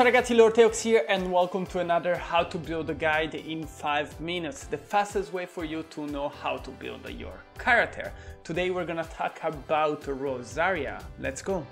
Ciao ragazzi, LordTeox here and welcome to another how to build a guide in 5 minutes, the fastest way for you to know how to build your character. Today we're gonna talk about Rosaria. Let's go!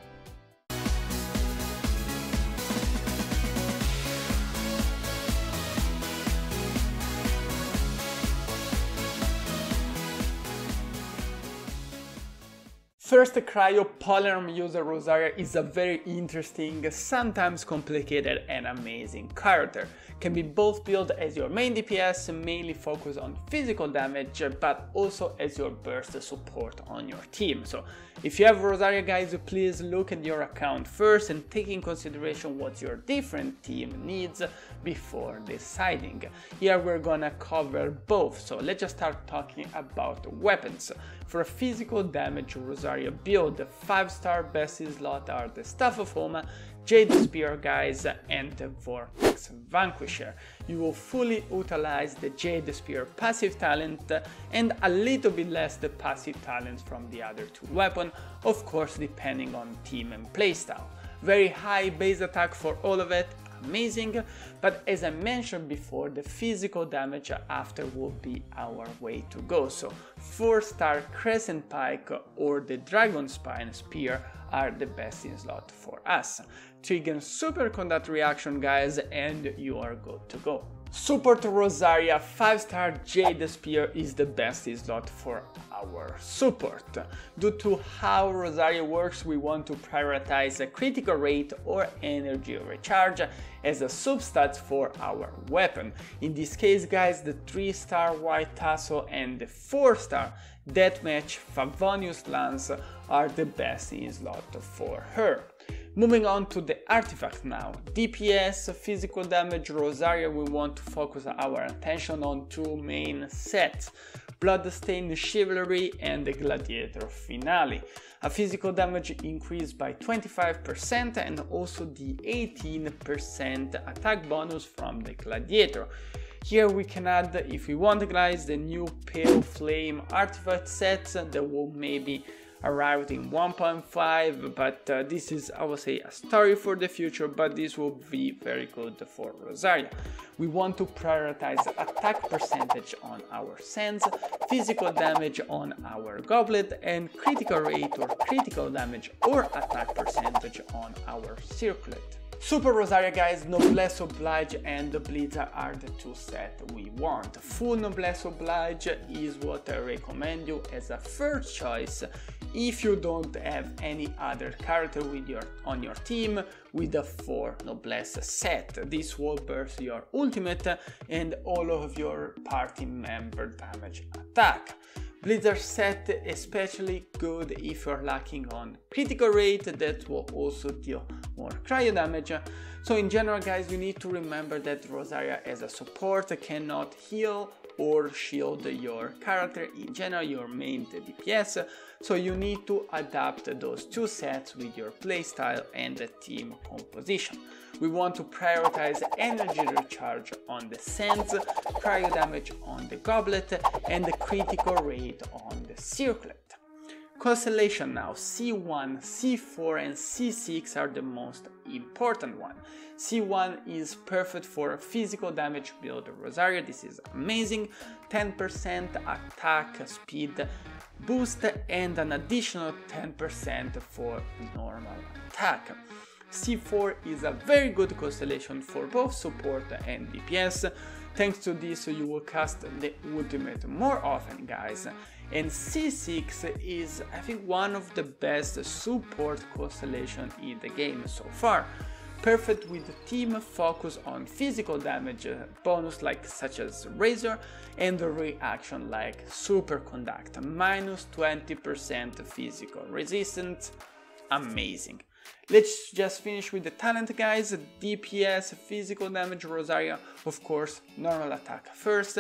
First, Cryopolymer user Rosaria is a very interesting, sometimes complicated and amazing character. Can be both built as your main DPS, mainly focused on physical damage, but also as your burst support on your team. So if you have Rosaria guys, please look at your account first and take in consideration what your different team needs before deciding. Here we're gonna cover both, so let's just start talking about weapons. For a physical damage Rosaria build, 5-star best in slot are the Staff of Home, Jade Spear guys, and the Vortex Vanquisher. You will fully utilize the Jade Spear passive talent and a little bit less the passive talents from the other two weapons, of course depending on team and playstyle. Very high base attack for all of it, amazing, but as I mentioned before, the physical damage after will be our way to go. So 4-star Crescent Pike or the Dragon Spine Spear are the best in slot for us. Trigger Superconduct reaction guys and you are good to go. Support Rosaria 5-star Jade Spear is the best in slot for our support. Due to how Rosaria works, we want to prioritize a critical rate or energy recharge as a substat for our weapon. In this case guys, the 3-star White Tassel and the 4-star Deathmatch Favonius Lance are the best in slot for her. Moving on to the artifact now. DPS, physical damage, Rosaria, we want to focus our attention on two main sets. Bloodstained Chivalry and the Gladiator Finale. A physical damage increase by 25% and also the 18% attack bonus from the Gladiator. Here we can add, if we want guys, the new Pale Flame artifact sets that will maybe arrived in 1.5, but this is, I would say, a story for the future, but this will be very good for Rosaria. We want to prioritize attack percentage on our Sands, physical damage on our Goblet, and critical rate or critical damage or attack percentage on our Circlet. Super Rosaria guys, Noblesse Oblige and Blizzard are the two sets we want. Full Noblesse Oblige is what I recommend you as a first choice if you don't have any other character with on your team with a 4 Noblesse set. This will burst your ultimate and all of your party member damage attack. Blizzard set especially good if you're lacking on critical rate, that will also deal more cryo damage. So in general guys, you need to remember that Rosaria as a support cannot heal or shield your character, in general your main DPS, so you need to adapt those two sets with your playstyle and the team composition. We want to prioritize energy recharge on the Sands, cryo damage on the Goblet, and the critical rate on the Circlet. Constellation now, C1, C4 and C6 are the most important one. C1 is perfect for physical damage build Rosaria, this is amazing, 10% attack speed boost and an additional 10% for normal attack. C4 is a very good constellation for both support and DPS. Thanks to this you will cast the ultimate more often guys. And C6 is, I think, one of the best support constellation in the game so far. Perfect with team focus on physical damage bonus such as Razor and the reaction like Superconduct, minus 20% physical resistance, amazing. Let's just finish with the talent guys. DPS, physical damage Rosaria, of course normal attack first.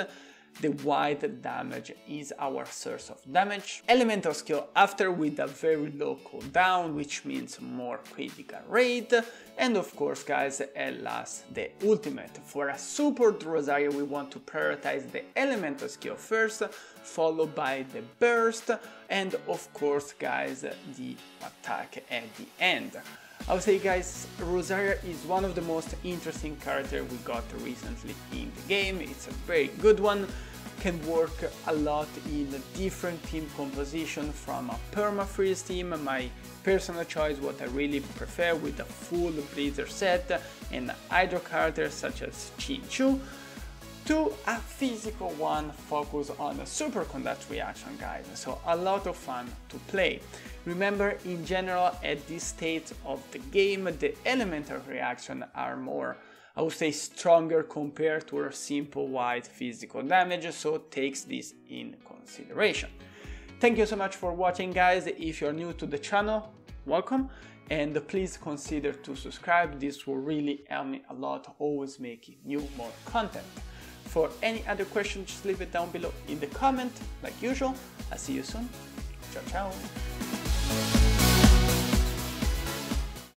The wide damage is our source of damage. Elemental skill after with a very low cooldown, which means more critical rate. And of course guys, at last the ultimate. For a support Rosaria we want to prioritize the elemental skill first, followed by the burst, and of course guys the attack at the end. I would say, guys, Rosaria is one of the most interesting characters we got recently in the game. It's a very good one, can work a lot in different team composition, from a perma-freeze team, my personal choice, what I really prefer with a full Blizzard set, and hydro characters such as Chinchu, to a physical one focused on a superconduct reaction, guys, so a lot of fun to play. Remember, in general, at this stage of the game, the elemental reaction are more, I would say, stronger compared to a simple white physical damage, so takes this in consideration. Thank you so much for watching, guys. If you're new to the channel, welcome, and please consider to subscribe. This will really help me a lot, always making new more content. For any other questions, just leave it down below in the comment, like usual. I'll see you soon. Ciao, ciao.